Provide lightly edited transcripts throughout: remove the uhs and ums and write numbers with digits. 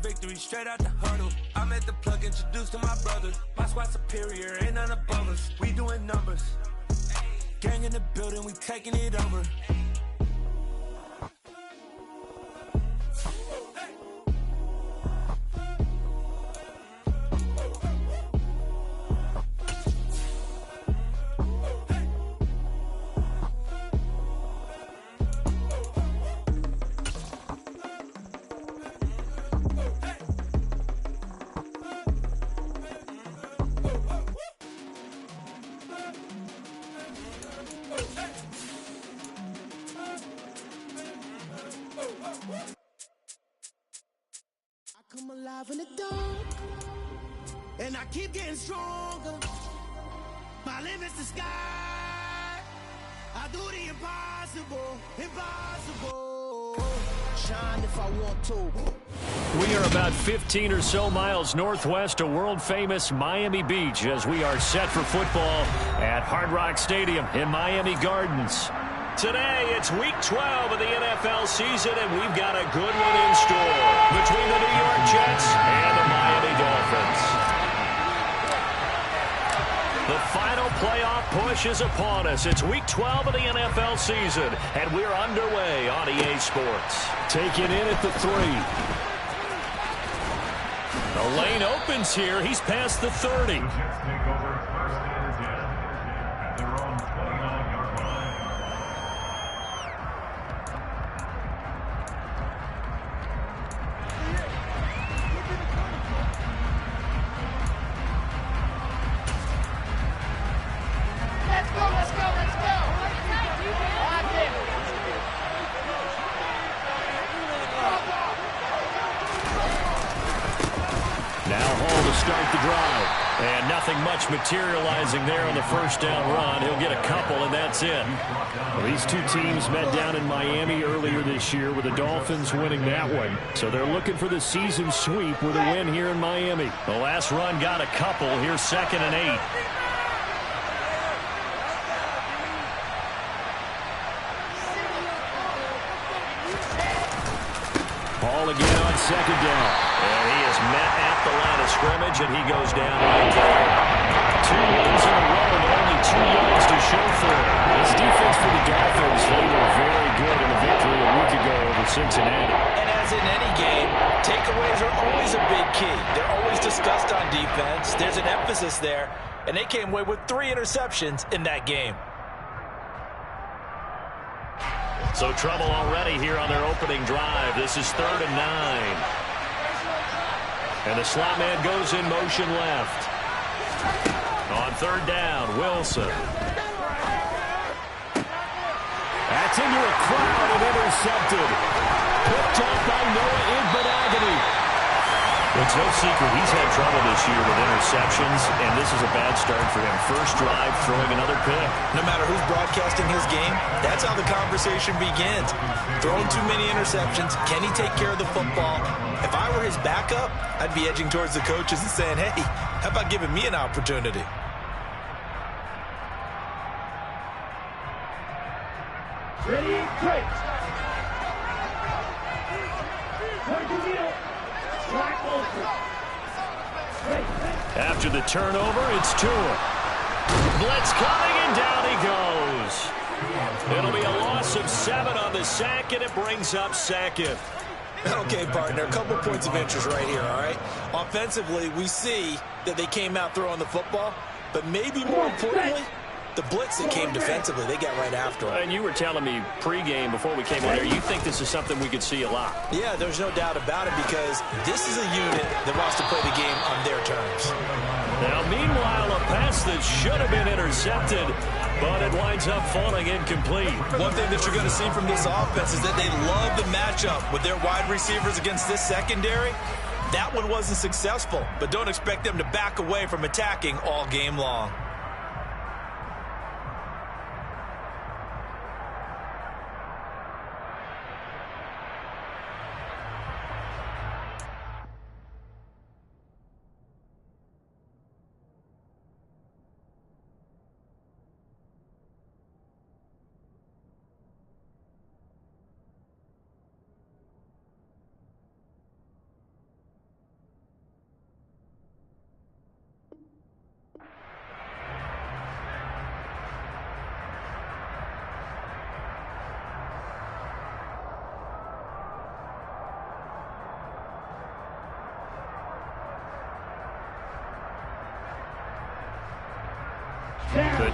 victory straight out the huddle. I'm at the plug, introduced to my brothers. My squad superior, ain't none above us. We doing numbers. Gang in the building, we taking it over. Come alive in the dark, and I keep getting stronger. My limit's the sky. I do the impossible, impossible. Shine if I want to. We are about 15 or so miles northwest of world-famous Miami Beach as we are set for football at Hard Rock Stadium in Miami Gardens. Today, it's Week 12 of the NFL season, and we've got a good one in store between the New York Jets and the Miami Dolphins. The final playoff push is upon us. It's Week 12 of the NFL season, and we're underway on EA Sports. Taking in at the 3. The lane opens here. He's past the 30. Materializing there on the first down run. He'll get a couple, and that's it. Well, these two teams met down in Miami earlier this year with the Dolphins winning that one. So they're looking for the season sweep with a win here in Miami. The last run got a couple. Here's 2nd and 8. Ball again on 2nd down. And he is met at the line of scrimmage, and he goes down right there. 2 runs in a row and only 2 yards to show for it. This defense for the Dolphins, they were very good in a victory a week ago over Cincinnati. And as in any game, takeaways are always a big key. They're always discussed on defense. There's an emphasis there, and they came away with 3 interceptions in that game. So trouble already here on their opening drive. This is 3rd and 9. And the slot man goes in motion left. On 3rd down, Wilson. That's into a crowd and intercepted. Picked off by Noah Igbinoghene. It's no secret he's had trouble this year with interceptions, and this is a bad start for him. First drive, throwing another pick. No matter who's broadcasting his game, that's how the conversation begins. Throwing too many interceptions, can he take care of the football? If I were his backup, I'd be edging towards the coaches and saying, hey, how about giving me an opportunity? Ready, great. After the turnover, it's Tua. Blitz coming, and down he goes. It'll be a loss of 7 on the sack, and it brings up 2nd. Okay, partner, a couple points of interest right here, all right? Offensively, we see that they came out throwing the football, but maybe more importantly, the blitz that came defensively, they got right after it. And you were telling me pregame before we came on here, you think this is something we could see a lot. Yeah, there's no doubt about it because this is a unit that wants to play the game on their terms. Now, meanwhile, a pass that should have been intercepted, but it winds up falling incomplete. One thing that you're going to see from this offense is that they love the matchup with their wide receivers against this secondary. That one wasn't successful, but don't expect them to back away from attacking all game long.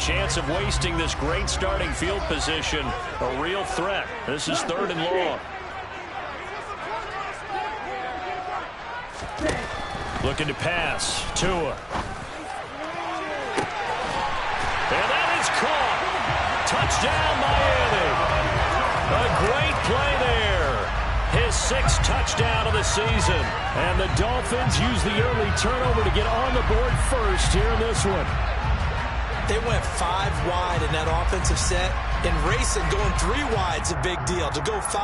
chance of wasting this great starting field position. A real threat. This is 3rd and long. Looking to pass. Tua. And that is caught. Touchdown, Miami. A great play there. His 6th touchdown of the season. And the Dolphins use the early turnover to get on the board first here in this one. They went 5 wide in that offensive set. In racing, going 3 wide is a big deal. To go 5,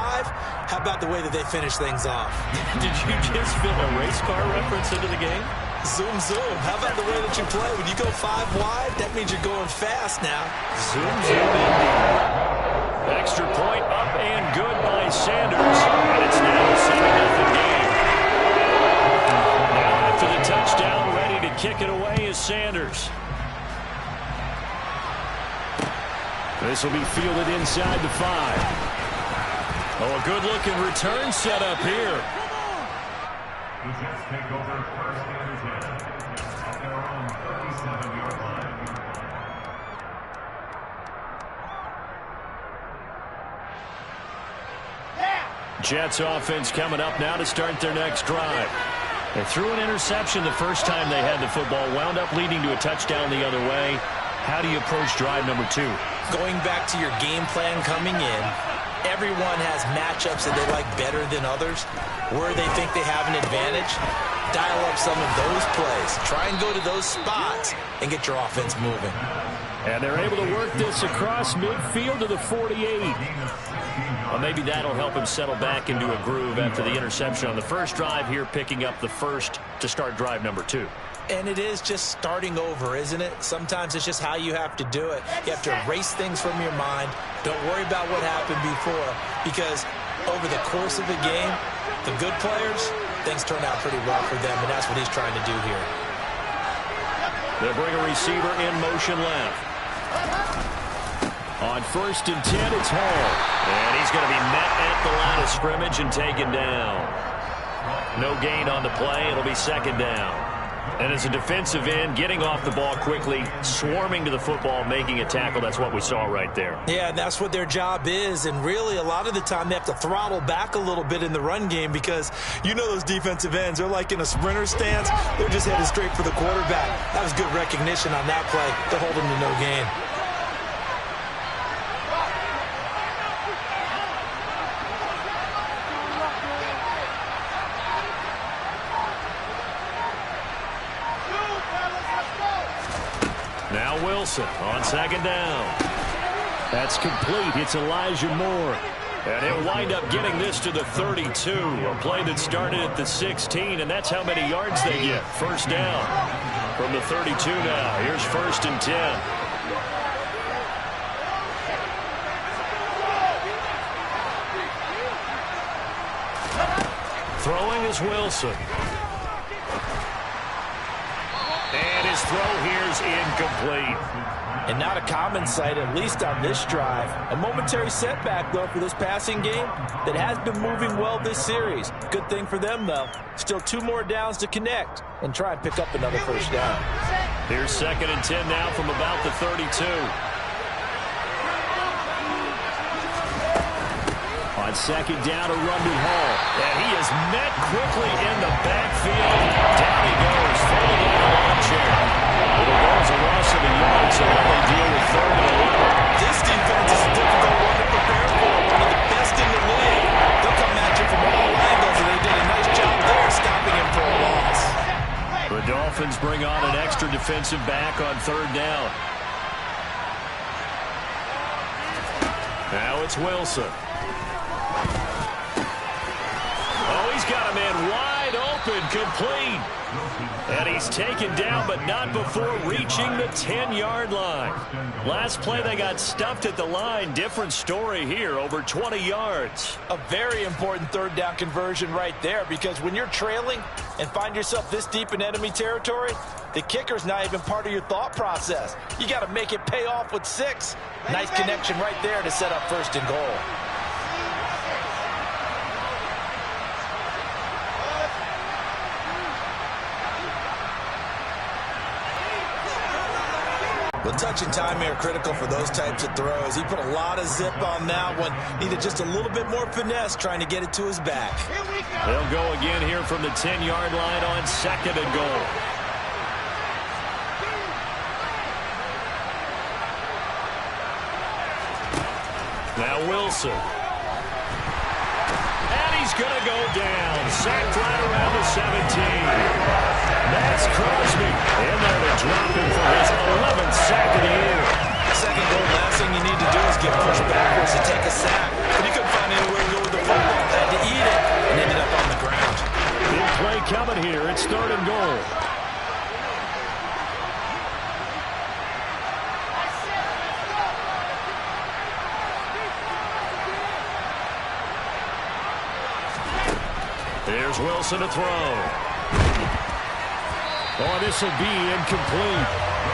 how about the way that they finish things off? Did you just fit a race car reference into the game? Zoom, zoom. How about the way that you play? When you go 5 wide, that means you're going fast now. Zoom, zoom, indeed. Extra point up and good by Sanders. And it's now a 7-0 game. Now after the touchdown, ready to kick it away is Sanders. This will be fielded inside the 5. Oh, a good-looking return set up here. The Jets take over 1st and 10 at their own 37-yard line. Jets offense coming up now to start their next drive. They threw an interception the first time they had the football, wound up leading to a touchdown the other way. How do you approach drive number 2? Going back to your game plan coming in, everyone has matchups that they like better than others. Where they think they have an advantage, dial up some of those plays. Try and go to those spots and get your offense moving. And they're able to work this across midfield to the 48. Well, maybe that'll help him settle back into a groove after the interception on the first drive here, picking up the first to start drive number 2. And it is just starting over, isn't it? Sometimes it's just how you have to do it. You have to erase things from your mind. Don't worry about what happened before, because over the course of a game, the good players, things turn out pretty well for them, and that's what he's trying to do here. They'll bring a receiver in motion left. On 1st and 10, it's Hall. And he's going to be met at the line of scrimmage and taken down. No gain on the play. It'll be 2nd down. And as a defensive end, getting off the ball quickly, swarming to the football, making a tackle, that's what we saw right there. Yeah, and that's what their job is. And really, a lot of the time, they have to throttle back a little bit in the run game because you know those defensive ends, they're like in a sprinter stance. They're just headed straight for the quarterback. That was good recognition on that play to hold them to no gain. Now Wilson on 2nd down. That's complete. It's Elijah Moore. And he'll wind up getting this to the 32. A play that started at the 16, and that's how many yards they get. 1st down from the 32 now. Here's 1st and 10. Throwing is Wilson. And his throw here's incomplete. And not a common sight, at least on this drive. A momentary setback, though, for this passing game that has been moving well this series. Good thing for them, though. Still 2 more downs to connect and try and pick up another 1st down. Here's 2nd and 10 now from about the 32. On 2nd down, a run to Hall. And he is met quickly in the backfield. Down he goes, folded like a lawn chair. But it was a loss of a yard, so now they deal with 3rd and 11. This defense is a difficult one to prepare for. One of the best in the league. They'll come at you from all angles, and they did a nice job there stopping him for a loss. The Dolphins bring on an extra defensive back on 3rd down. Now it's Wilson. Oh, he's got a man wide open, complete. And he's taken down, but not before reaching the 10-yard line. Last play, they got stuffed at the line. Different story here, over 20 yards. A very important 3rd down conversion right there, because when you're trailing and find yourself this deep in enemy territory, the kicker's not even part of your thought process. You got to make it pay off with 6. Nice connection right there to set up 1st and goal. Well, touch and timing are critical for those types of throws. He put a lot of zip on that one. Needed just a little bit more finesse trying to get it to his back. They'll go again here from the 10-yard line on 2nd and goal. Now Wilson. And he's going to go down. Sacked right around the 17. That's Crosby. In there to drop him for his 11th sack of the year. Second goal, last thing you need to do is get pushed backwards to take a sack. But he couldn't find anywhere to go with the football. Had to eat it and ended up on the ground. Big play coming here. It's 3rd and goal. Here's Wilson to throw. Oh, this will be incomplete.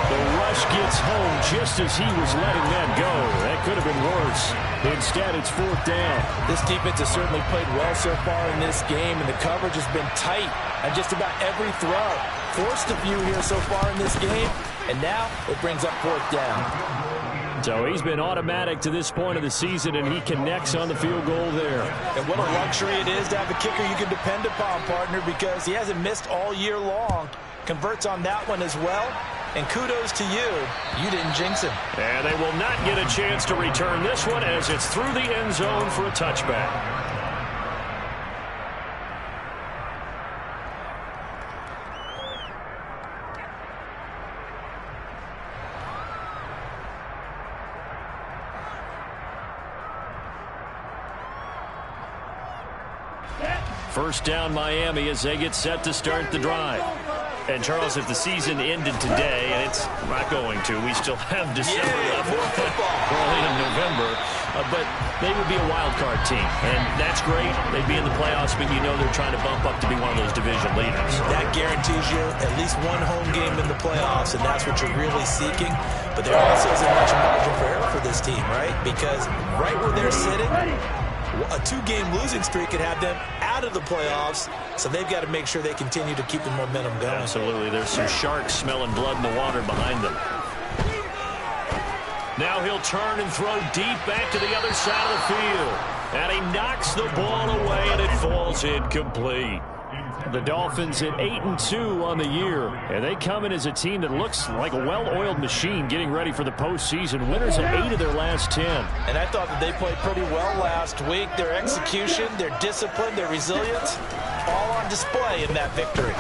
The rush gets home just as he was letting that go. That could have been worse. Instead, it's 4th down. This defense has certainly played well so far in this game, and the coverage has been tight on just about every throw. Forced a few here so far in this game, and now it brings up 4th down. So he's been automatic to this point of the season, and he connects on the field goal there. And what a luxury it is to have a kicker you can depend upon, partner, because he hasn't missed all year long. Converts on that one as well. And kudos to you. You didn't jinx him. And they will not get a chance to return this one as it's through the end zone for a touchback. First down Miami as they get set to start the drive. And, Charles, if the season ended today, and it's not going to, we still have December left. More football. Early in November. But they would be a wild card team. And that's great. They'd be in the playoffs, but you know they're trying to bump up to be one of those division leaders. That guarantees you at least one home game in the playoffs, and that's what you're really seeking. But there also isn't much margin for error for this team, right? Because right where they're sitting, a 2-game losing streak could have them out of the playoffs, so they've got to make sure they continue to keep the momentum going. Absolutely. There's some sharks smelling blood in the water behind them. Now he'll turn and throw deep back to the other side of the field. And he knocks the ball away, and it falls incomplete. The Dolphins at 8-2 on the year, and they come in as a team that looks like a well-oiled machine getting ready for the postseason. Winners of 8 of their last 10. And I thought that they played pretty well last week. Their execution, their discipline, their resilience, all on display in that victory.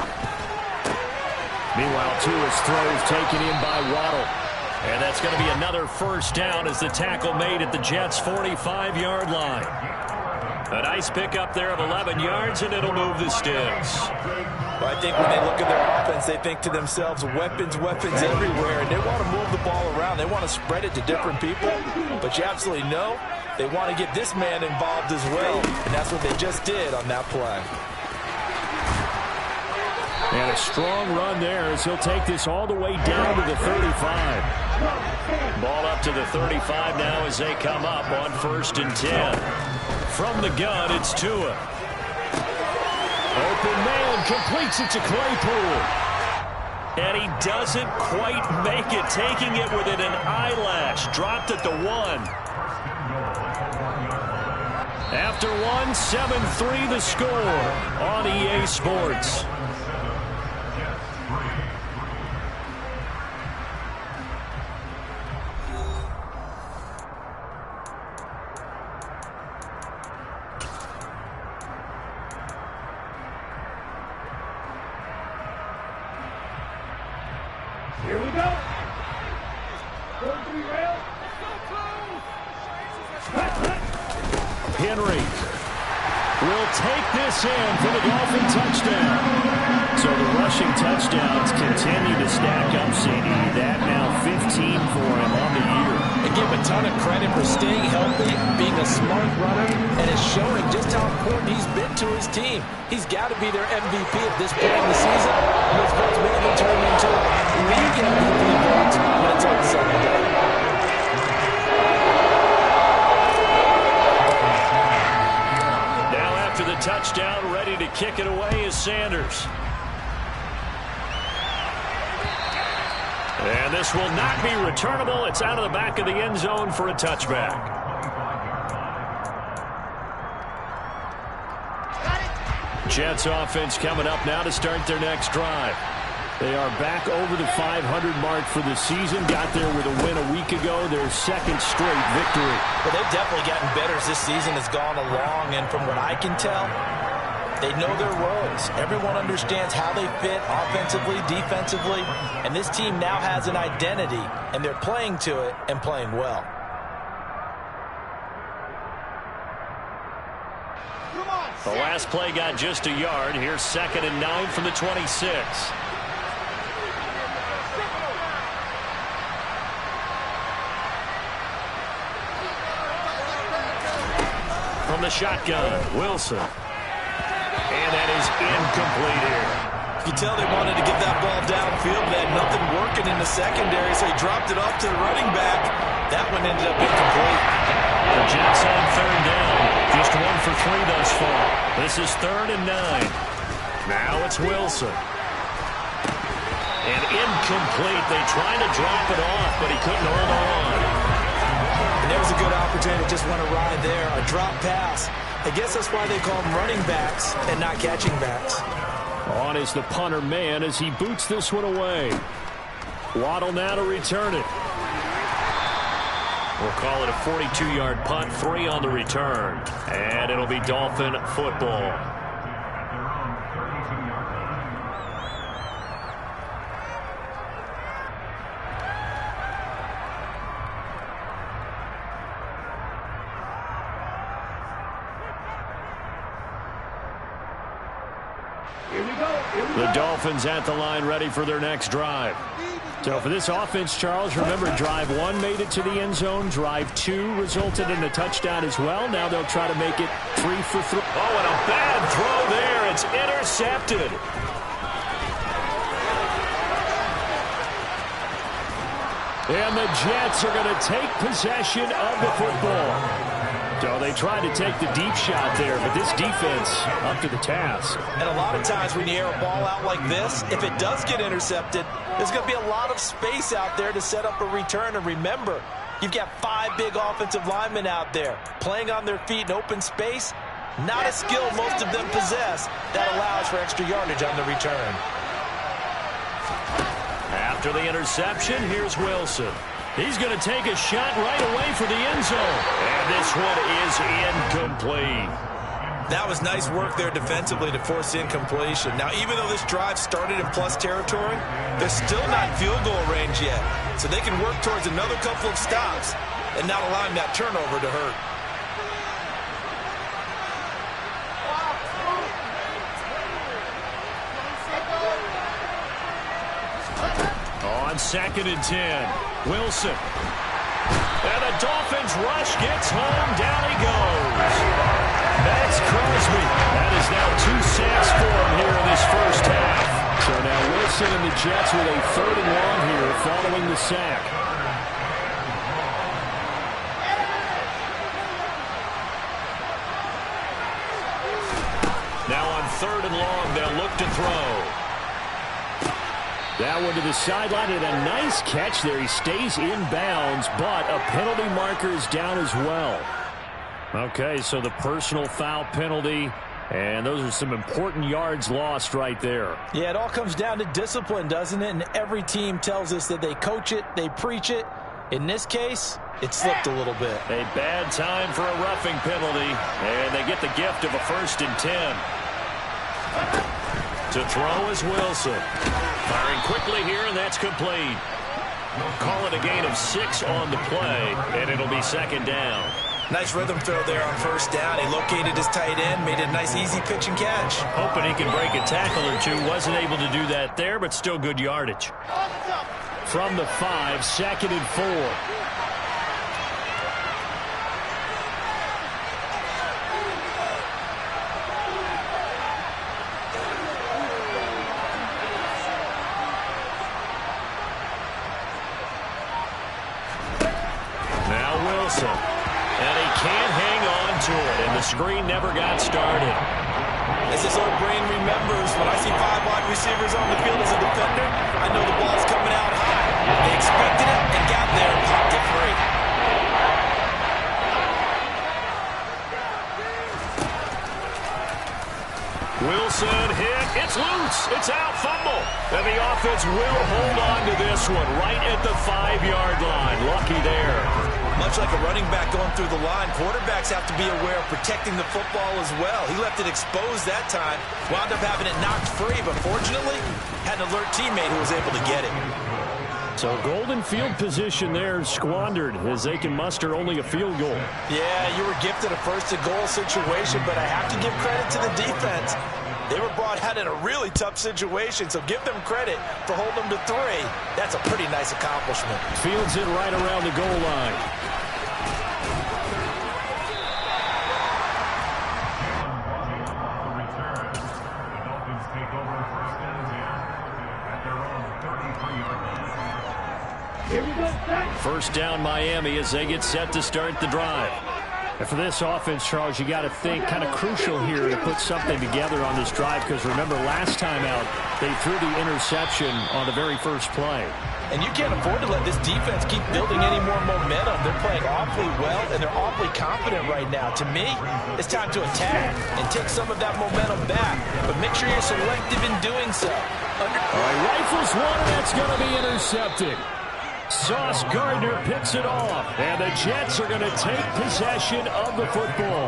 Meanwhile, Tua's throws taken in by Waddle. And that's going to be another first down as the tackle made at the Jets' 45-yard line. A nice pickup there of 11 yards, and it'll move the sticks. Well, I think when they look at their offense, they think to themselves, weapons, weapons everywhere, and they want to move the ball around. They want to spread it to different people, but you absolutely know they want to get this man involved as well, and that's what they just did on that play. And a strong run there as he'll take this all the way down to the 35. Ball up to the 35 now as they come up on 1st and 10. From the gun, it's Tua. Open man, completes it to Claypool. And he doesn't quite make it, taking it within an eyelash. Dropped at the 1. After 1, 7-3 the score on EA Sports. Here we go. Henry will take this in for the Dolphin touchdown. So the rushing touchdowns continue to stack up, CD. That now 15 for him on the year. And give him a ton of credit for staying healthy, being a smart runner, and it's showing just how important he's been to his team. He's got to be their MVP at this point in the season. Those votes may even turn into league MVP votes when it's all said and done. Now after the touchdown, ready to kick it away is Sanders. And this will not be returnable. It's out of the back of the end zone for a touchback. Jets offense coming up now to start their next drive. They are back over the 500 mark for the season. Got there with a win a week ago. Their second straight victory. Well, they've definitely gotten better as this season has gone along. And from what I can tell, they know their roles. Everyone understands how they fit offensively, defensively. And this team now has an identity. And they're playing to it and playing well. The last play got just a yard. Here's 2nd and 9 from the 26. From the shotgun, Wilson. And that is incomplete here. You can tell they wanted to get that ball downfield. They had nothing working in the secondary, so he dropped it off to the running back. That one ended up incomplete. The Jets on 3rd down. Just 1 for 3 thus far. This is 3rd and 9. Now it's Wilson. And incomplete. They tried to drop it off, but he couldn't hold on. And there was a good opportunity. Just went a ride there. A drop pass. I guess that's why they call them running backs and not catching backs. On is the punter man as he boots this one away. Waddle now to return it. We'll call it a 42-yard punt, 3 on the return. And it'll be Dolphin football. The Dolphins at the line ready for their next drive. So for this offense, Charles, remember drive 1 made it to the end zone. Drive 2 resulted in a touchdown as well. Now they'll try to make it 3 for 3. Oh, and a bad throw there. It's intercepted. And the Jets are going to take possession of the football. So they tried to take the deep shot there, but this defense up to the task. And a lot of times when you air a ball out like this, if it does get intercepted, there's going to be a lot of space out there to set up a return. And remember, you've got 5 big offensive linemen out there playing on their feet in open space. Not a skill most of them possess that allows for extra yardage on the return. After the interception, here's Wilson. He's going to take a shot right away for the end zone. And this one is incomplete. That was nice work there defensively to force incompletion. Now, even though this drive started in plus territory, they're still not in field goal range yet. So they can work towards another couple of stops and not allowing that turnover to hurt. On 2nd and 10, Wilson. And the Dolphins rush gets home. Down he goes. That's Crosby. That is now 2 sacks for him here in this first half. So now Wilson and the Jets with a 3rd and long here following the sack. Now on 3rd and long, they'll look to throw. That one to the sideline, and a nice catch there. He stays in bounds, but a penalty marker is down as well. Okay, so the personal foul penalty, and those are some important yards lost right there. Yeah, it all comes down to discipline, doesn't it? And every team tells us that they coach it, they preach it. In this case, it slipped a little bit. A bad time for a roughing penalty, and they get the gift of a 1st and 10. To throw is Wilson. Firing quickly here, and that's complete. Call it a gain of 6 on the play, and it'll be 2nd down. Nice rhythm throw there on 1st down. He located his tight end, made it a nice easy pitch and catch. Hoping he could break a tackle or two. Wasn't able to do that there, but still good yardage. From the 5, 2nd and 4. And he can't hang on to it, and the screen never got started. As his old brain remembers, when I see 5 wide receivers on the field as a defender, I know the ball's coming out high. Wilson hit. It's loose. It's out. Fumble. And the offense will hold on to this one right at the 5-yard line. Lucky there. Much like a running back going through the line, quarterbacks have to be aware of protecting the football as well. He left it exposed that time, wound up having it knocked free, but fortunately had an alert teammate who was able to get it. So golden field position there squandered as they can muster only a field goal. Yeah, you were gifted a first-and-goal situation, but I have to give credit to the defense. They were brought out in a really tough situation, so give them credit for holding them to 3. That's a pretty nice accomplishment. Fields it right around the goal line. First down Miami as they get set to start the drive. And for this offense, Charles, you got to think kind of crucial here to put something together on this drive, because remember last time out they threw the interception on the very first play. And you can't afford to let this defense keep building any more momentum. They're playing awfully well, and they're awfully confident right now. To me, it's time to attack and take some of that momentum back. But make sure you're selective in doing so. All right, rifles one, and that's going to be intercepted. Sauce Gardner picks it off, and the Jets are going to take possession of the football.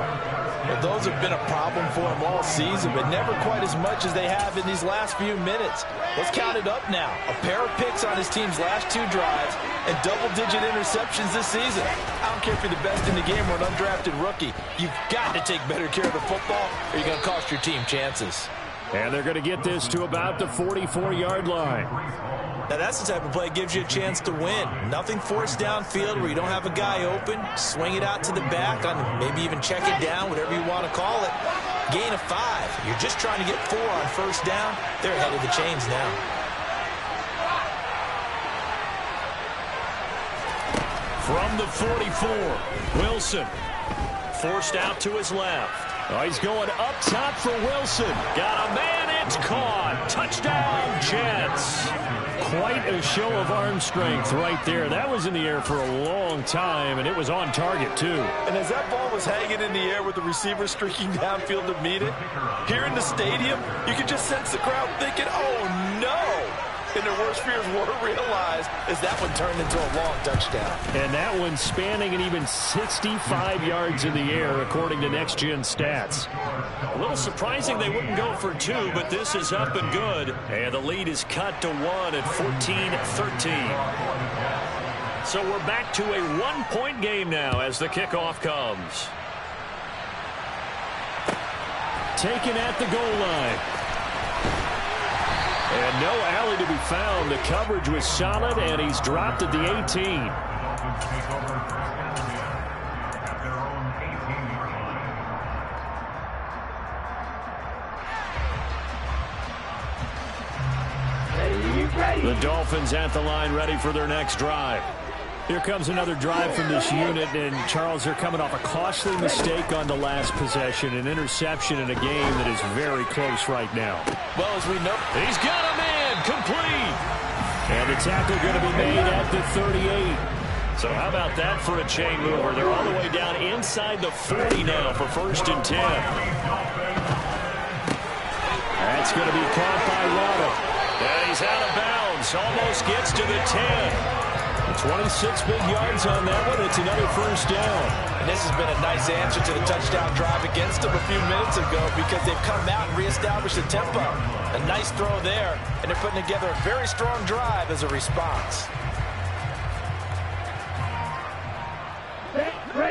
Well, those have been a problem for them all season, but never quite as much as they have in these last few minutes. Let's count it up now. A pair of picks on his team's last 2 drives and double-digit interceptions this season. I don't care if you're the best in the game or an undrafted rookie. You've got to take better care of the football, or you're going to cost your team chances. And they're going to get this to about the 44-yard line. Now, that's the type of play that gives you a chance to win. Nothing forced downfield where you don't have a guy open. Swing it out to the back, on maybe even check it down, whatever you want to call it. Gain of 5. You're just trying to get 4 on first down. They're ahead of the chains now. From the 44, Wilson forced out to his left. Oh, he's going up top for Wilson. Got a man, it's caught. Touchdown, Jets. Quite a show of arm strength right there. That was in the air for a long time, and it was on target, too. And as that ball was hanging in the air with the receiver streaking downfield to meet it, here in the stadium, you could just sense the crowd thinking, oh, no. And their worst fears were realized as that one turned into a long touchdown. And that one spanning an even 65 yards in the air, according to Next Gen Stats. A little surprising they wouldn't go for 2, but this is up and good. And the lead is cut to 1 at 14-13. So we're back to a 1-point game now as the kickoff comes. Taken at the goal line. And no alley to be found. The coverage was solid, and he's dropped at the 18. The Dolphins at the line, ready for their next drive. Here comes another drive from this unit, and Charles, they're coming off a costly mistake on the last possession, an interception in a game that is very close right now. Well, as we know, he's got a man, complete. And the tackle going to be made at the 38. So how about that for a chain mover? They're all the way down inside the 40 now for 1st and 10. That's going to be caught by Waddle. And he's out of bounds, almost gets to the 10. 26 big yards on that one. It's another 1st down. And this has been a nice answer to the touchdown drive against them a few minutes ago, because they've come out and reestablished the tempo. A nice throw there, and they're putting together a very strong drive as a response.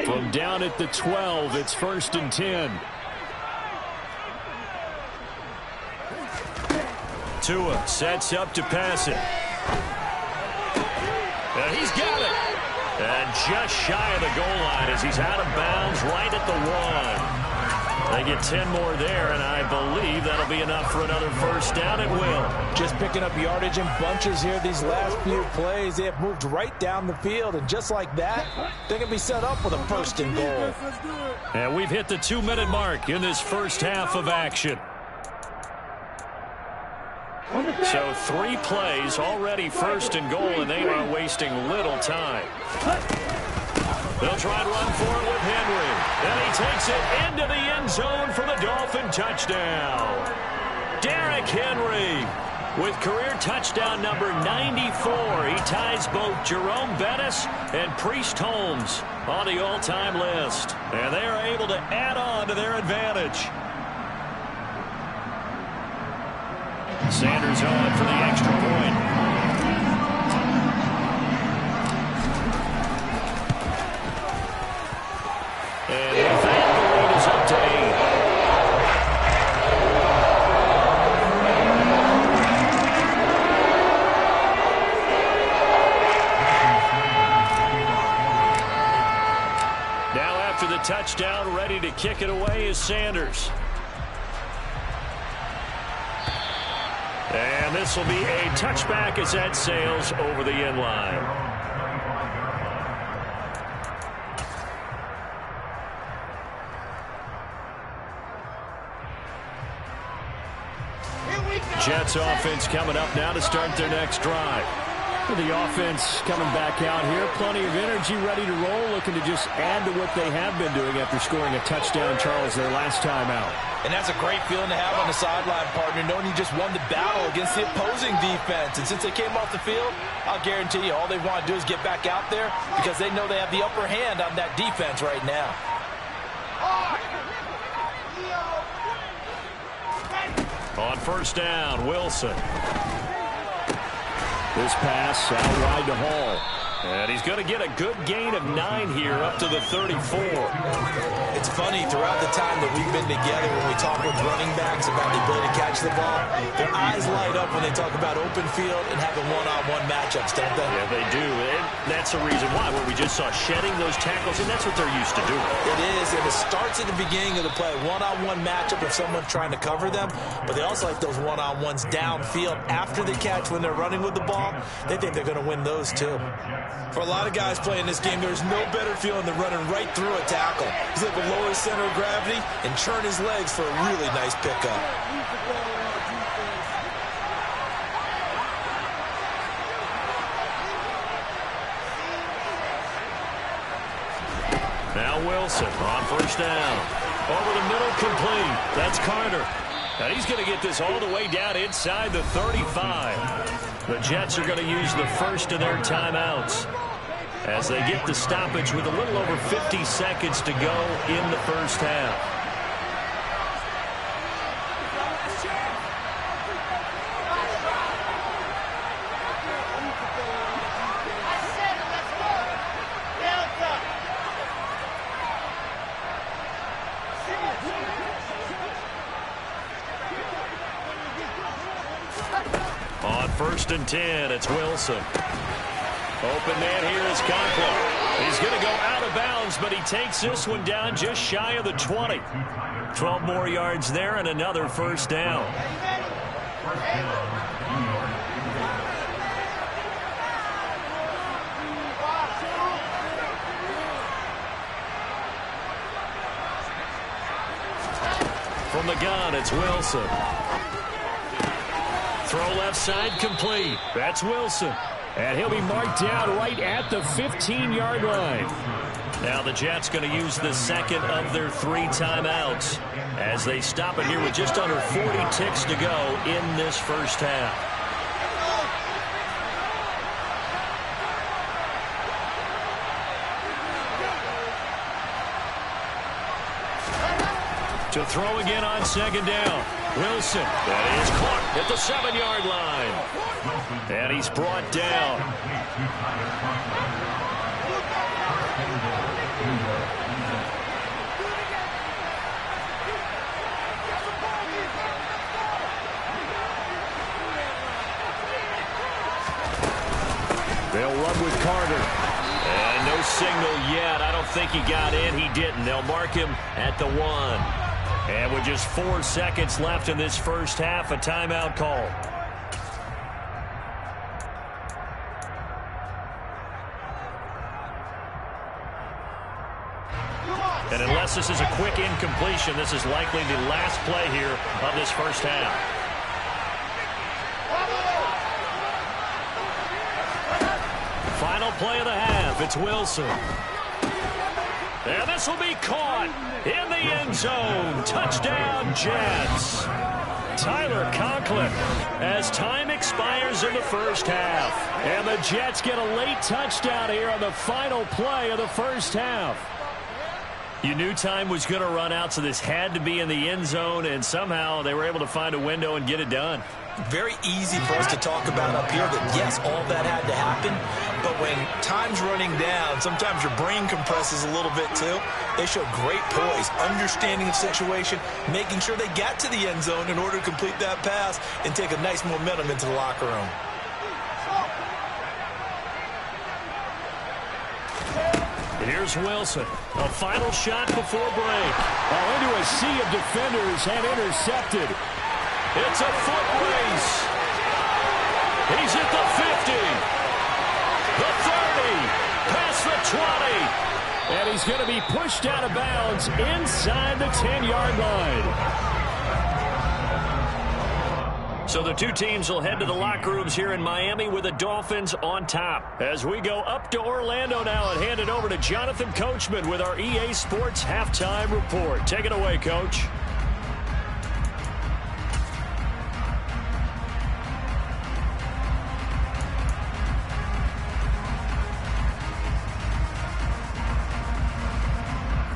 From down at the 12, it's 1st and 10. Tua sets up to pass it. And he's got it. And just shy of the goal line as he's out of bounds right at the 1. They get 10 more there, and I believe that'll be enough for another 1st down. It will. Just picking up yardage in bunches here these last few plays. They have moved right down the field, and just like that, they can be set up with a 1st and goal. And we've hit the 2-minute mark in this first half of action. So 3 plays, already 1st and goal, and they are wasting little time. They'll try to run for it with Henry. And he takes it into the end zone for the Dolphin touchdown. Henry with career touchdown number 94. He ties both Jerome Bettis and Priest Holmes on the all-time list. And they are able to add on to their advantage. Sanders on for the extra point. And with that, the lead is up to 8. Now after the touchdown, ready to kick it away is Sanders. And this will be a touchback as that sails over the end line. Jets offense coming up now to start their next drive. The offense coming back out here. Plenty of energy, ready to roll, looking to just add to what they have been doing after scoring a touchdown, Charles, their last time out. And that's a great feeling to have on the sideline, partner, knowing you just won the battle against the opposing defense. And since they came off the field, I'll guarantee you all they want to do is get back out there because they know they have the upper hand on that defense right now. On first down, Wilson. This pass out wide to Hall. And he's going to get a good gain of 9 here up to the 34. It's funny, throughout the time that we've been together, when we talk with running backs about the ability to catch the ball, their eyes light up when they talk about open field and having one-on-one matchups, don't they? Yeah, they do. And that's the reason why, where we just saw shedding those tackles, and that's what they're used to doing. It is, and it starts at the beginning of the play. One-on-one matchup if someone's trying to cover them, but they also like those one-on-ones downfield after the catch when they're running with the ball. They think they're going to win those, too. For a lot of guys playing this game, there's no better feeling than running right through a tackle. He's able to lower his center of gravity and churn his legs for a really nice pickup. Now Wilson on first down. Over the middle, complete. That's Carter. And he's going to get this all the way down inside the 35. The Jets are going to use the first of their timeouts as they get the stoppage with a little over 50 seconds to go in the first half. On first and 10, it's Wilson. Open man here is Conklin. He's going to go out of bounds, but he takes this one down just shy of the 20. 12 more yards there and another first down. From the gun, it's Wilson. Throw left side complete. That's Wilson. And he'll be marked down right at the 15-yard line. Now the Jets going to use the second of their 3 timeouts as they stop it here with just under 40 ticks to go in this first half. To throw again on second down. Wilson, that is caught at the 7-yard line. And he's brought down. They'll run with Carter. And no signal yet. I don't think he got in. He didn't. They'll mark him at the 1. And with just 4 seconds left in this first half, a timeout call. And unless this is a quick incompletion, this is likely the last play here of this first half. Final play of the half, it's Wilson. And this will be caught in the end zone. Touchdown, Jets. Tyler Conklin Franklin as time expires in the first half. And the Jets get a late touchdown here on the final play of the first half. You knew time was going to run out, so this had to be in the end zone, and somehow they were able to find a window and get it done. Very easy for us to talk about up here that, yes, all that had to happen, but when time's running down, sometimes your brain compresses a little bit too. They showed great poise, understanding of situation, making sure they got to the end zone in order to complete that pass and take a nice momentum into the locker room. Here's Wilson. A final shot before break. Into a sea of defenders and intercepted. It's a foot race. He's at the 50. The 30. Past the 20. And he's going to be pushed out of bounds inside the 10-yard line. So the two teams will head to the locker rooms here in Miami with the Dolphins on top. As we go up to Orlando now and hand it over to Jonathan Coachman with our EA Sports Halftime Report. Take it away, Coach.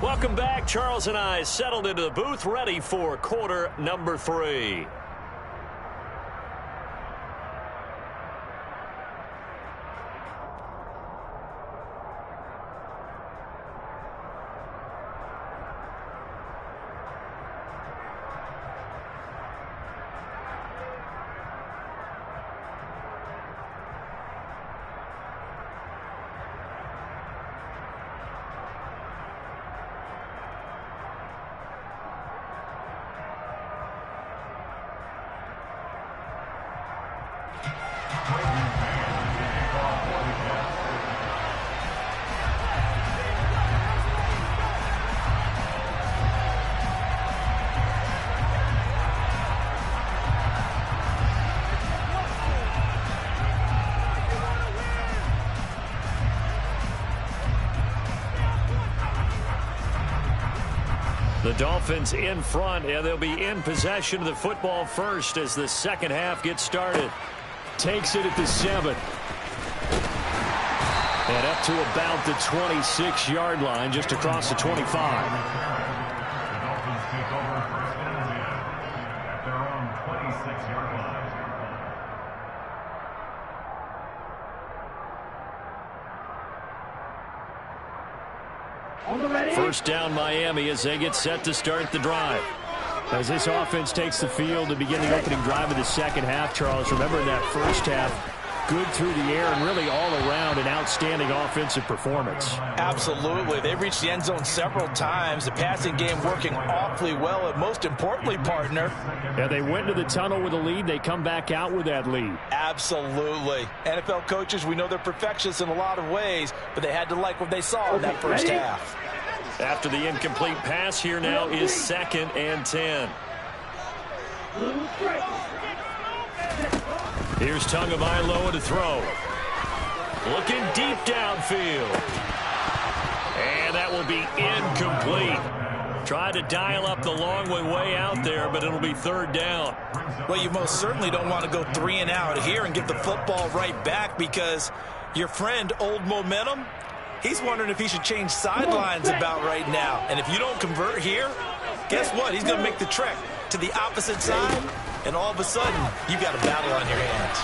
Welcome back. Charles and I settled into the booth, ready for quarter number 3. The Dolphins in front, and they'll be in possession of the football first as the second half gets started. Takes it at the 7. And up to about the 26-yard line, just across the 25. The Dolphins take over first and 10 at their own 26-yard line. First down Miami as they get set to start the drive. As this offense takes the field to begin the opening drive of the second half, Charles, remember in that first half, good through the air and really all around an outstanding offensive performance. Absolutely. They reached the end zone several times. The passing game working awfully well, and most importantly, partner. Yeah, they went to the tunnel with a lead. They come back out with that lead. Absolutely. NFL coaches, we know they're perfectionists in a lot of ways, but they had to like what they saw in that first half. After the incomplete pass, here now is 2nd and 10. Here's Tagovailoa to throw. Looking deep downfield. And that will be incomplete. Tried to dial up the long way out there, but it'll be 3rd down. Well, you most certainly don't want to go 3 and out here and get the football right back, because your friend, Old Momentum, he's wondering if he should change sidelines about right now. And if you don't convert here, guess what? He's going to make the trek to the opposite side, and all of a sudden, you've got a battle on your hands.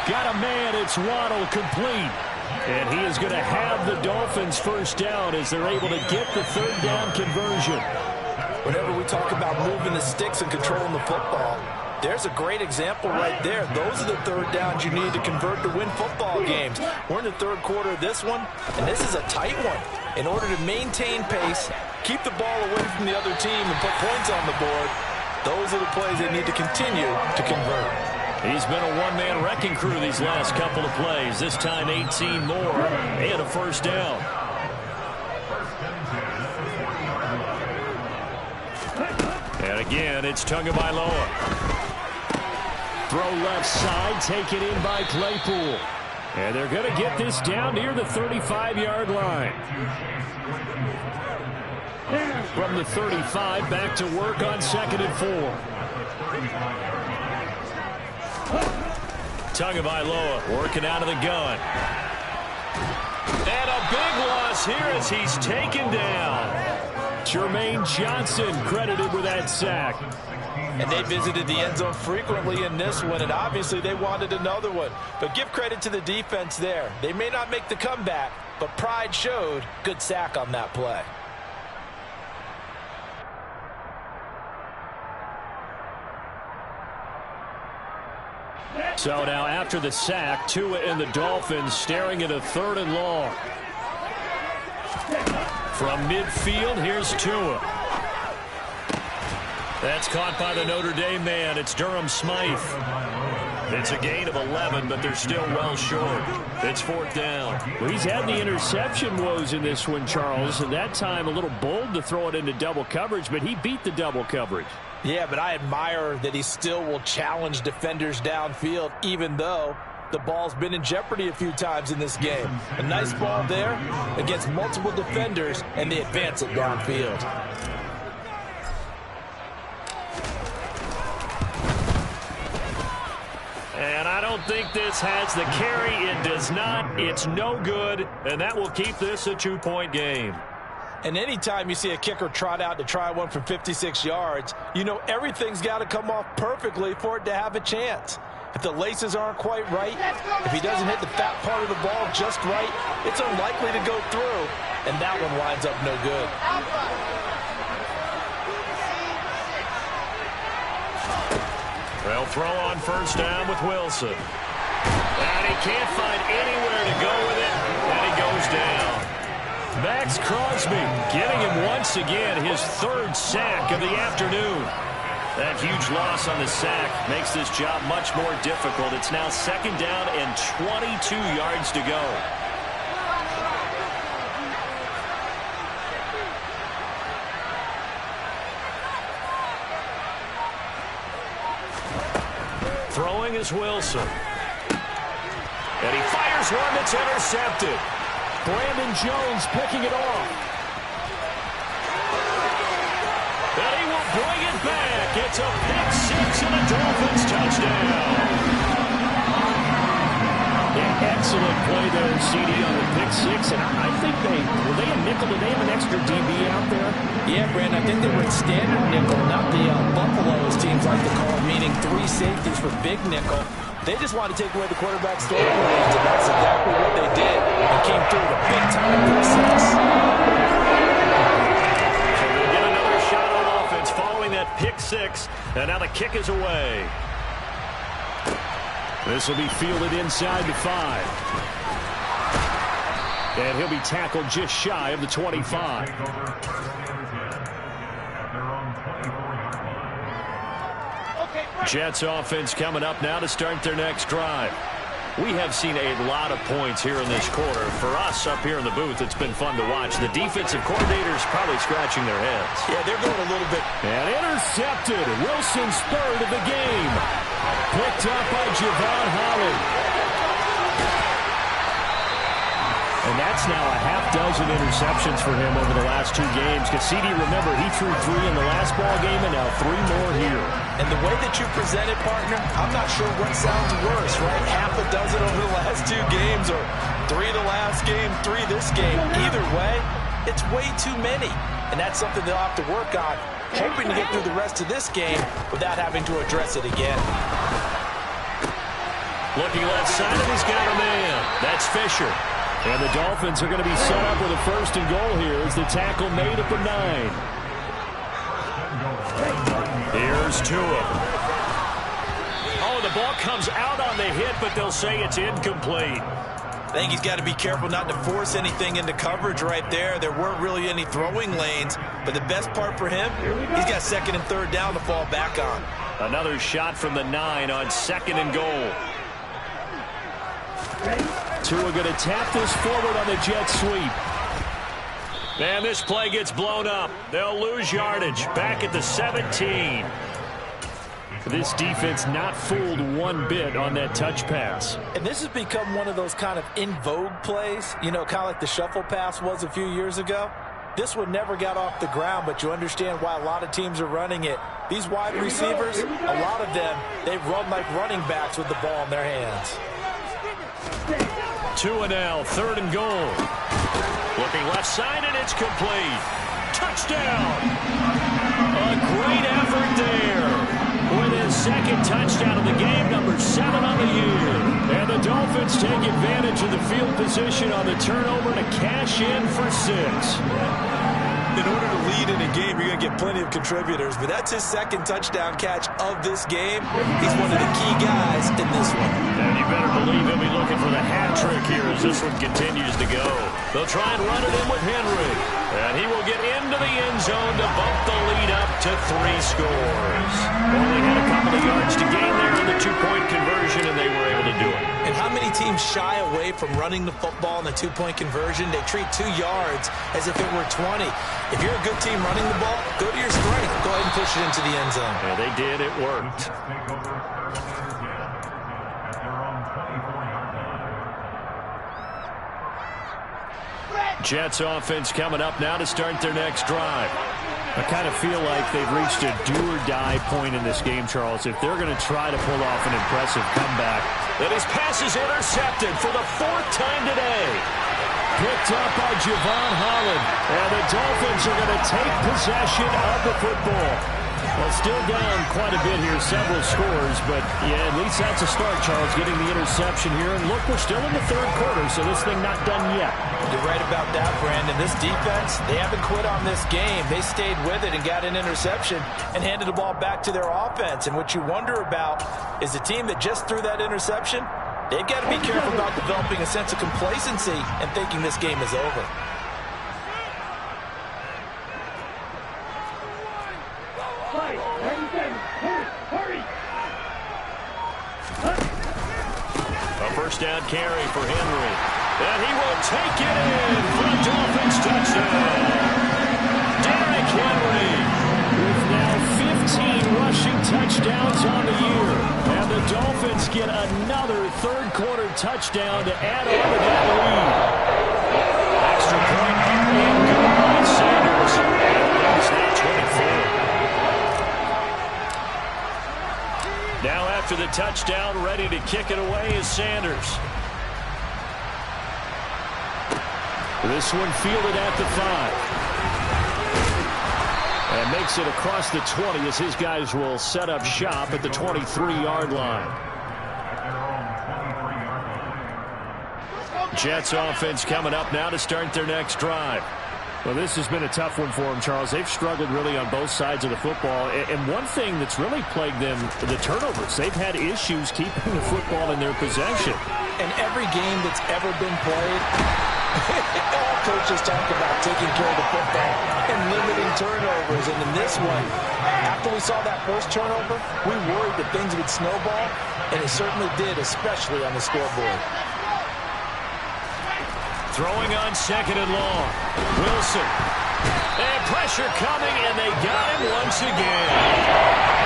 Got a man. It's Waddle, complete. And he is going to have the Dolphins first down as they're able to get the 3rd down conversion. Whenever we talk about moving the sticks and controlling the football, there's a great example right there. Those are the 3rd downs you need to convert to win football games. We're in the 3rd quarter of this one, and this is a tight one. In order to maintain pace, keep the ball away from the other team, and put points on the board, those are the plays they need to continue to convert. He's been a one-man wrecking crew these last couple of plays. This time 18 more and a first down. And again, it's Tagovailoa. Throw left side, taken in by Claypool. And they're going to get this down near the 35-yard line. From the 35, back to work on 2nd and 4. Tagovailoa working out of the gun. And a big loss here as he's taken down. Jermaine Johnson credited with that sack. And they visited the end zone frequently in this one, and obviously they wanted another one. But give credit to the defense there. They may not make the comeback, but pride showed. Good sack on that play. So now after the sack, Tua and the Dolphins staring at a 3rd and long. From midfield, here's Tua. That's caught by the Notre Dame man. It's Durham Smythe. It's a gain of 11, but they're still well short. It's 4th down. Well, he's had the interception woes in this one, Charles, and that time a little bold to throw it into double coverage, but he beat the double coverage. Yeah, but I admire that he still will challenge defenders downfield, even though the ball's been in jeopardy a few times in this game. A nice ball there against multiple defenders, and they advance it downfield. And I don't think this has the carry. It does not. It's no good, and that will keep this a 2-point game. And anytime you see a kicker trot out to try one from 56 yards, you know everything's got to come off perfectly for it to have a chance. If the laces aren't quite right, if he doesn't hit the fat part of the ball just right, it's unlikely to go through, and that one winds up no good. They'll throw on 1st down with Wilson. And he can't find anywhere to go with it, and he goes down. Max Crosby getting him once again his 3rd sack of the afternoon. That huge loss on the sack makes this job much more difficult. It's now 2nd down and 22 yards to go. Throwing is Wilson. And he fires one that's intercepted. Brandon Jones picking it off. And he will bring it back. It's a pick 6 and a Dolphins touchdown. An excellent play there, CD, on the pick 6. And I think were they a nickel? Did they have an extra DB out there? Yeah, Brandon, I think they were in standard nickel, not the Buffalo, as teams like to call it, meaning 3 safeties for big nickel. They just wanted to take away the quarterback's throwing range, and that's exactly what they did. They came through with a big-time pick 6. So we'll get another shot on offense following that pick 6, and now the kick is away. This will be fielded inside the 5. And he'll be tackled just shy of the 25. Jets offense coming up now to start their next drive. We have seen a lot of points here in this quarter. For us up here in the booth, it's been fun to watch. The defensive coordinators probably scratching their heads. Yeah, they're going a little bit. And intercepted. Wilson's 3rd of the game. Picked up by Javon Holland. And that's now a half-dozen interceptions for him over the last 2 games. Cassidy, remember, he threw 3 in the last ball game and now 3 more here. And the way that you present it, partner, I'm not sure what sounds worse, right? Half a dozen over the last 2 games, or 3 the last game, 3 this game. Either way, it's way too many. And that's something they'll have to work on, hoping to get through the rest of this game without having to address it again. Looking left side, and he's got a man. That's Fisher. And the Dolphins are going to be set up with a 1st and goal here as the tackle made at the 9. Here's Tua. Oh, the ball comes out on the hit, but they'll say it's incomplete. I think he's got to be careful not to force anything into coverage right there. There weren't really any throwing lanes, but the best part for him, he's got 2nd and 3rd down to fall back on. Another shot from the 9 on 2nd and goal. Tua going to tap this forward on the jet sweep. And this play gets blown up. They'll lose yardage. Back at the 17. This defense not fooled one bit on that touch pass. And this has become one of those kind of in vogue plays, you know, kind of like the shuffle pass was a few years ago. This one never got off the ground, but you understand why a lot of teams are running it. These wide receivers, a lot of them, they run like running backs with the ball in their hands. 2 and now, 3rd and goal. Looking left side, and it's complete. Touchdown! A great effort there. With his second touchdown of the game, number 7 on the year. And the Dolphins take advantage of the field position on the turnover to cash in for 6. In order to lead in a game, you're going to get plenty of contributors, but that's his second touchdown catch of this game. He's one of the key guys in this one. And you better believe he'll be looking for the hat trick here as this one continues to go. They'll try and run it in with Henry. And he will get into the end zone to bump the lead up to 3 scores. Only had a couple of yards to gain there on the 2-point conversion, and they were able to do it. And how many teams shy away from running the football in the 2-point conversion? They treat 2 yards as if it were 20. If you're a good team running the ball, go to your strength. Go ahead and push it into the end zone. Yeah, they did. It worked. Jets offense coming up now to start their next drive. I kind of feel like they've reached a do-or-die point in this game, Charles. If they're going to try to pull off an impressive comeback. Then his pass is intercepted for the 4th time today. Picked up by Javon Holland. And the Dolphins are going to take possession of the football. Well, still down quite a bit here, several scores, but yeah, at least that's a start, Charles, getting the interception here. And look, we're still in the 3rd quarter, so this thing not done yet. You're right about that, Brandon. This defense, they haven't quit on this game. They stayed with it and got an interception and handed the ball back to their offense. And what you wonder about is the team that just threw that interception, they've got to be careful about developing a sense of complacency and thinking this game is over. A 1st down carry for Henry. And he will take it in for a Dolphins touchdown. Derrick Henry with now 15 rushing touchdowns on the year. And the Dolphins get another 3rd quarter touchdown to add on to that lead. Extra point and good by Sanders. And it's now 24. Now after the touchdown, ready to kick it away is Sanders. This one fielded at the 5. And makes it across the 20 as his guys will set up shop at the 23-yard line. Jets offense coming up now to start their next drive. Well, this has been a tough one for them, Charles. They've struggled really on both sides of the football. And one thing that's really plagued them, the turnovers. They've had issues keeping the football in their possession. In every game that's ever been played, all coaches talk about taking care of the football and limiting turnovers. And in this one, after we saw that first turnover, we worried that things would snowball, and it certainly did, especially on the scoreboard. Throwing on 2nd and long. Wilson. And pressure coming, and they got him once again.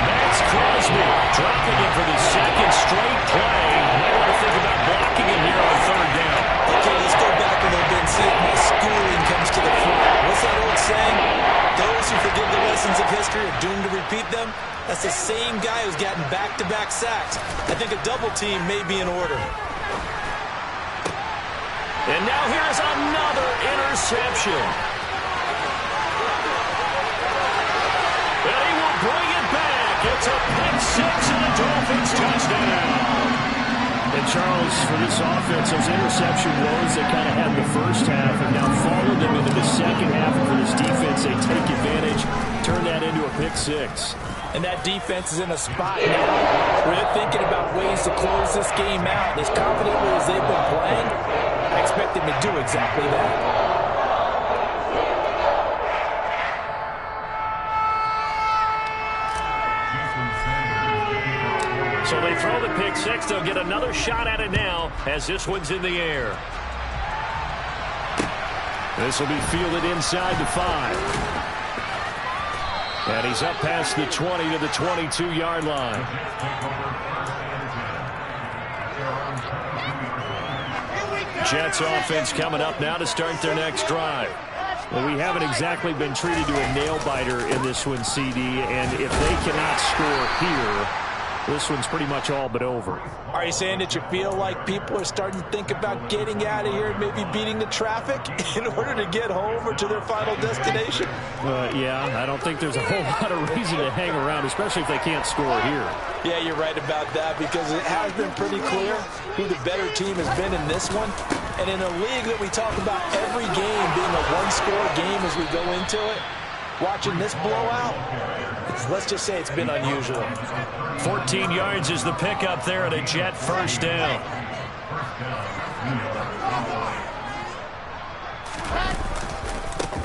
Max Crosby dropping it for the 2nd straight play. Might want to think about blocking him here on 3rd down. Okay, let's go back a little bit and see if my schooling comes to the front. What's that old saying? Those who forget the lessons of history are doomed to repeat them. That's the same guy who's gotten back-to-back sacks. I think a double team may be in order. And now here's another interception. And he will bring it back. It's a pick 6 and a Dolphins touchdown. And Charles, for this offense, those interception woes that kind of had the first half have now followed them into the second half. And for this defense, they take advantage, turn that into a pick 6. And that defense is in a spot now where they're thinking about ways to close this game out. As confidently as they've been playing, I expect them to do exactly that. So they throw the pick 6. They'll get another shot at it now as this one's in the air. This will be fielded inside the 5. And he's up past the 20 to the 22-yard line. Jets offense coming up now to start their next drive. Well, we haven't exactly been treated to a nail-biter in this one, CD, and if they cannot score here, this one's pretty much all but over. Are you saying that you feel like people are starting to think about getting out of here and maybe beating the traffic in order to get home or to their final destination? Yeah, I don't think there's a whole lot of reason to hang around, especially if they can't score here. Yeah, you're right about that, because it has been pretty clear who the better team has been in this one. And in a league that we talk about every game being a one-score game as we go into it, watching this blowout, let's just say it's been unusual. 14 yards is the pickup there at a Jet first down.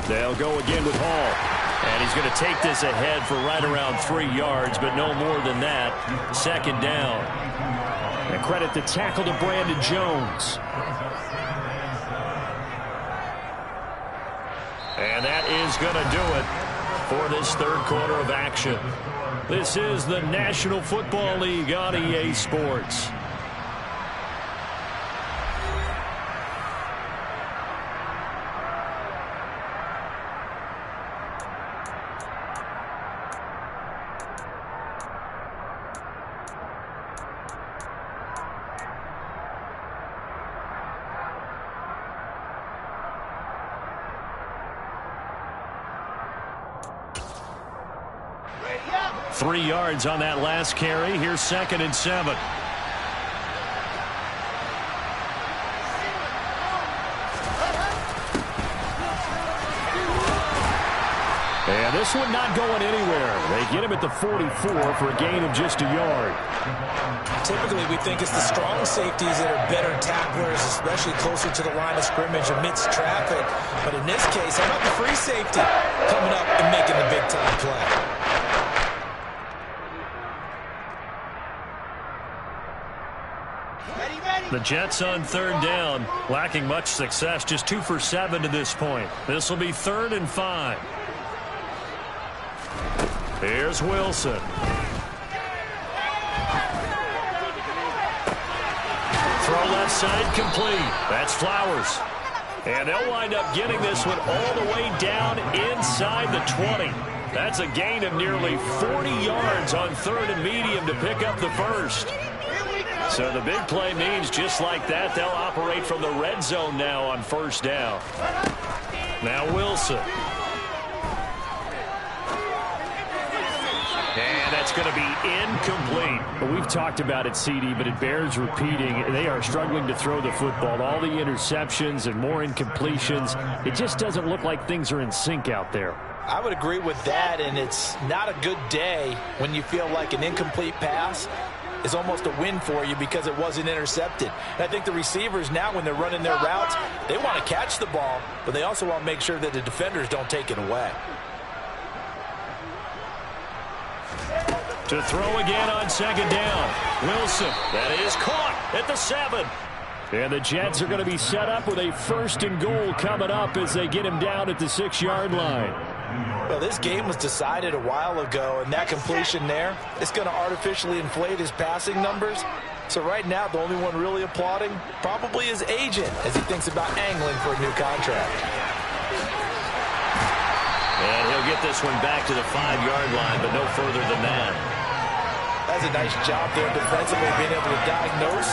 They'll go again with Hall. And he's going to take this ahead for right around 3 yards, but no more than that. Second down. And credit the tackle to Brandon Jones. And that is going to do it for this third quarter of action. This is the National Football League on EA Sports. Ready up. 3 yards on that last carry. Here's 2nd and 7. And this one not going anywhere. They get him at the 44 for a gain of just a yard. Typically, we think it's the strong safeties that are better tacklers, especially closer to the line of scrimmage amidst traffic. But in this case, how about the free safety coming up and making the big-time play? The Jets on 3rd down, lacking much success, just 2 for 7 to this point. This will be 3rd and 5. Here's Wilson. Throw left side complete. That's Flowers. And they'll wind up getting this one all the way down inside the 20. That's a gain of nearly 40 yards on 3rd and medium to pick up the first. So the big play means just like that, they'll operate from the red zone now on 1st down. Now Wilson. And that's going to be incomplete. Well, we've talked about it, CD, but it bears repeating. They are struggling to throw the football. All the interceptions and more incompletions. It just doesn't look like things are in sync out there. I would agree with that, and it's not a good day when you feel like an incomplete pass is almost a win for you because it wasn't intercepted. And I think the receivers now, when they're running their routes, they want to catch the ball, but they also want to make sure that the defenders don't take it away. To throw again on 2nd down. Wilson, that is caught at the 7. And the Jets are going to be set up with a 1st and goal coming up as they get him down at the 6-yard line. Well, this game was decided a while ago, and that completion there, it's going to artificially inflate his passing numbers. So right now, the only one really applauding probably his agent as he thinks about angling for a new contract. And he'll get this one back to the 5-yard line, but no further than that. That's a nice job there defensively, being able to diagnose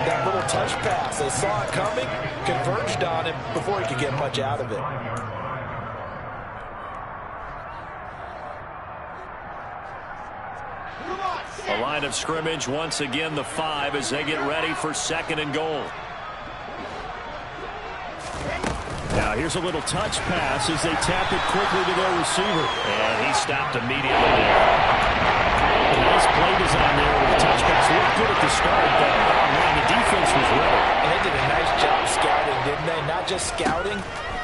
that little touch pass. They saw it coming, converged on him before he could get much out of it. A line of scrimmage, once again the 5 as they get ready for 2nd and goal. Now here's a little touch pass as they tap it quickly to their receiver. And he stopped immediately there. A nice play design there with the touch pass. Looked good at the start, but man, the defense was ready. And they did a nice job scouting, didn't they? Not just scouting,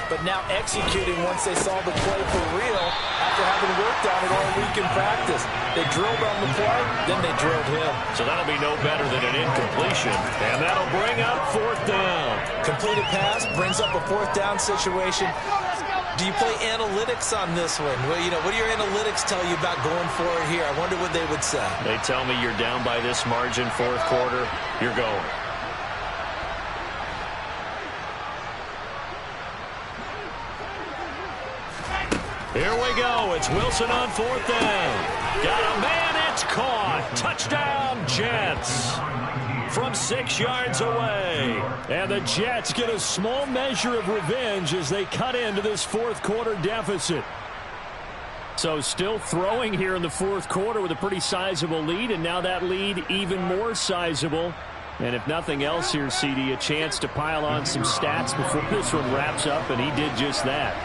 but now executing once they saw the play for real after having worked on it all week in practice. They drilled on the play, then they drilled him. So that'll be no better than an incompletion. And that'll bring up 4th down. Completed pass brings up a 4th down situation. Do you play analytics on this one? Well, you know, what do your analytics tell you about going for it here? I wonder what they would say. They tell me you're down by this margin, 4th quarter, you're going. Here we go. It's Wilson on 4th down. Got a man. It's caught. Touchdown, Jets. From 6 yards away. And the Jets get a small measure of revenge as they cut into this fourth quarter deficit. So still throwing here in the fourth quarter with a pretty sizable lead, and now that lead even more sizable. And if nothing else here, CD, a chance to pile on some stats before this one wraps up, and he did just that.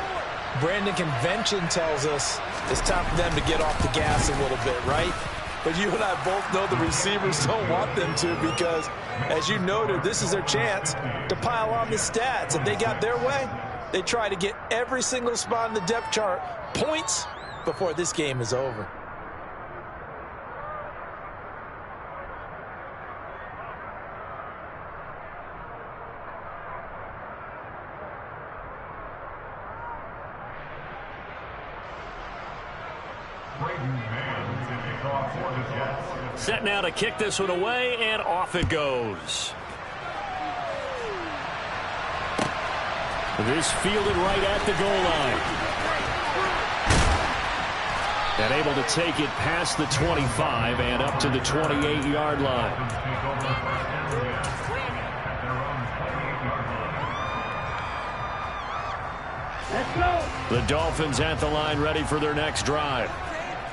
Brandon, convention tells us it's time for them to get off the gas a little bit, right? But you and I both know the receivers don't want them to because, as you noted, this is their chance to pile on the stats. If they got their way, they try to get every single spot in the depth chart points before this game is over. Set now to kick this one away, and off it goes. This fielded right at the goal line. And able to take it past the 25 and up to the 28-yard line. The Dolphins at the line, ready for their next drive.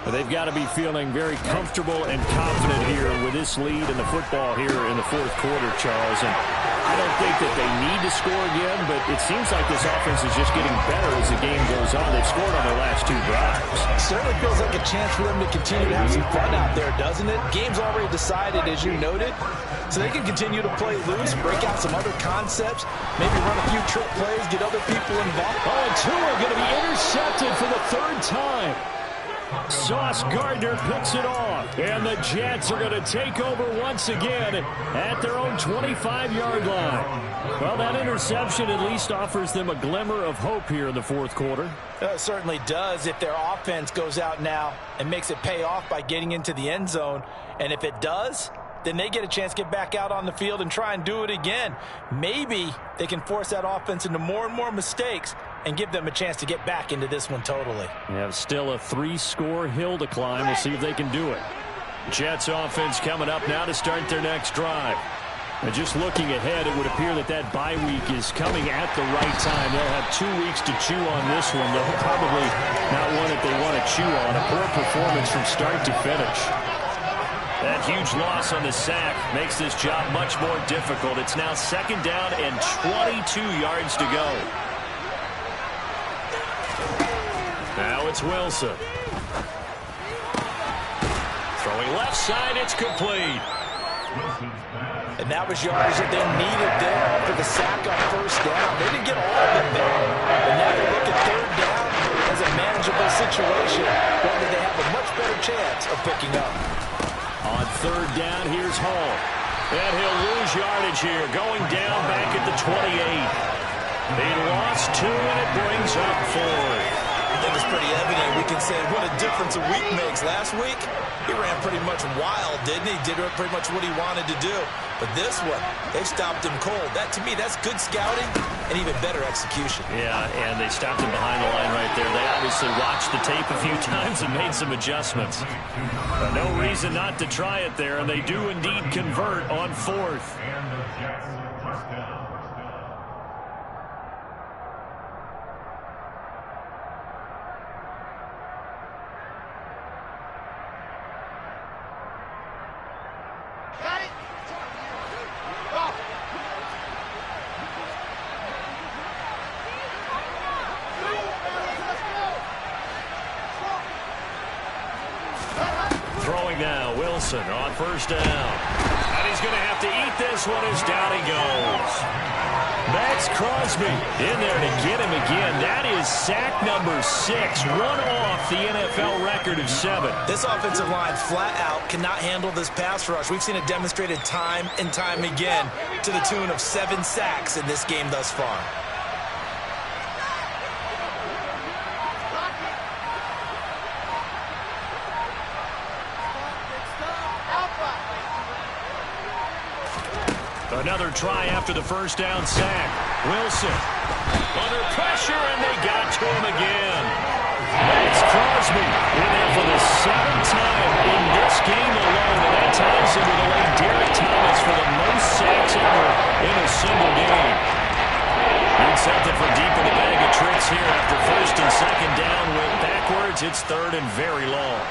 But they've got to be feeling very comfortable and confident here with this lead in the football here in the fourth quarter, Charles. And I don't think that they need to score again, but it seems like this offense is just getting better as the game goes on. They've scored on their last 2 drives. Certainly feels like a chance for them to continue to have some fun out there, doesn't it? Game's already decided, as you noted. So they can continue to play loose, break out some other concepts, maybe run a few trick plays, get other people involved. Oh, and 2 are going to be intercepted for the 3rd time. Sauce Gardner picks it off, and the Jets are going to take over once again at their own 25-yard line. Well, that interception at least offers them a glimmer of hope here in the fourth quarter. It certainly does if their offense goes out now and makes it pay off by getting into the end zone. And if it does, then they get a chance to get back out on the field and try and do it again. Maybe they can force that offense into more and more mistakes and give them a chance to get back into this one totally. Yeah, still a 3-score hill to climb. We'll see if they can do it. Jets offense coming up now to start their next drive. And just looking ahead, it would appear that that bye week is coming at the right time. They'll have 2 weeks to chew on this one, though probably not one that they want to chew on. A poor performance from start to finish. That huge loss on the sack makes this job much more difficult. It's now 2nd down and 22 yards to go. Now it's Wilson. Throwing left side, it's complete. And that was yardage that they needed there after the sack on 1st down. They didn't get all of it there. But now they look at 3rd down as a manageable situation, one that they have a much better chance of picking up. On 3rd down, here's Hall. And he'll lose yardage here, going down back at the 28. He lost 2, and it brings up 4. I think it's pretty evident. We can say what a difference a week makes. Last week, he ran pretty much wild, didn't he? Did pretty much what he wanted to do. But this one, they stopped him cold. That, to me, that's good scouting and even better execution. Yeah, and they stopped him behind the line right there. They obviously watched the tape a few times and made some adjustments. But no reason not to try it there, and they do indeed convert on 4th. And the Jets touchdown. Throwing now, Wilson on 1st down. And he's going to have to eat this one as down he goes. Max Crosby in there to get him again. That is sack number 6, one off the NFL record of 7. This offensive line flat out cannot handle this pass rush. We've seen it demonstrated time and time again to the tune of 7 sacks in this game thus far. Another try after the 1st down sack. Wilson under pressure, and they got to him again. Max Crosby in there for the 7th time in this game alone, and that ties him with Derek Thomas for the most sacks ever in a single game. Need something from deep in the bag of tricks here after 1st and 2nd down. Went backwards. It's 3rd and very long.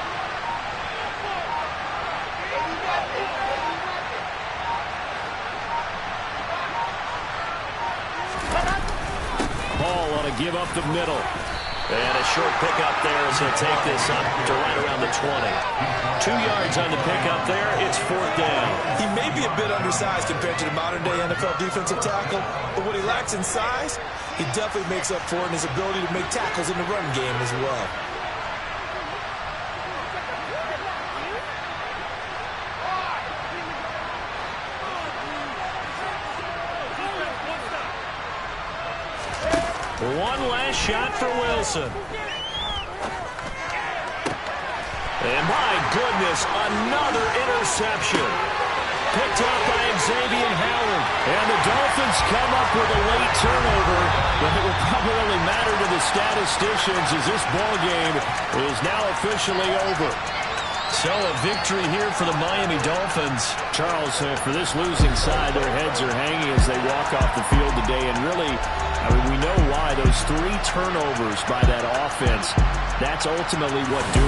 Hall on a give up the middle. And a short pickup there as he'll take this up to right around the 20. 2 yards on the pickup there. It's 4th down. He may be a bit undersized compared to the modern-day NFL defensive tackle, but what he lacks in size, he definitely makes up for it in his ability to make tackles in the run game as well. One last shot for Wilson. And my goodness, another interception. Picked up by Xavier Howard. And the Dolphins come up with a late turnover, but it will probably only matter to the statisticians as this ball game is now officially over. So a victory here for the Miami Dolphins. Charles, for this losing side, their heads are hanging as they walk off the field today. And really, I mean, we know why. Those 3 turnovers by that offense, that's ultimately what doomed